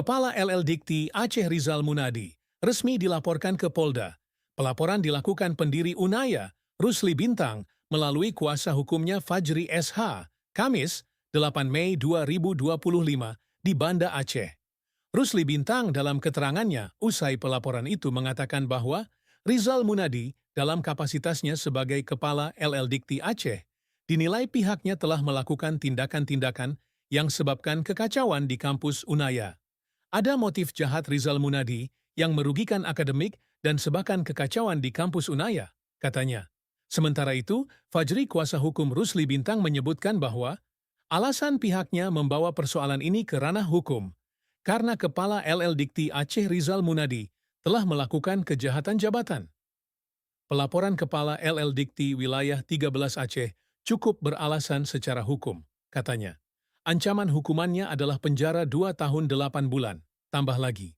Kepala LL Dikti Aceh Rizal Munadi resmi dilaporkan ke Polda. Pelaporan dilakukan pendiri Unaya, Rusli Bintang, melalui kuasa hukumnya Fajri SH, Kamis, 8 Mei 2025, di Banda Aceh. Rusli Bintang dalam keterangannya usai pelaporan itu mengatakan bahwa Rizal Munadi dalam kapasitasnya sebagai Kepala LL Dikti Aceh dinilai pihaknya telah melakukan tindakan-tindakan yang sebabkan kekacauan di kampus Unaya. Ada motif jahat Rizal Munadi yang merugikan akademik dan sebabkan kekacauan di kampus Unaya, katanya. Sementara itu, Fajri kuasa hukum Rusli Bintang menyebutkan bahwa alasan pihaknya membawa persoalan ini ke ranah hukum karena Kepala LL Dikti Aceh Rizal Munadi telah melakukan kejahatan jabatan. Pelaporan Kepala LL Dikti Wilayah 13 Aceh cukup beralasan secara hukum, katanya. Ancaman hukumannya adalah penjara 2 tahun 8 bulan, tambah lagi.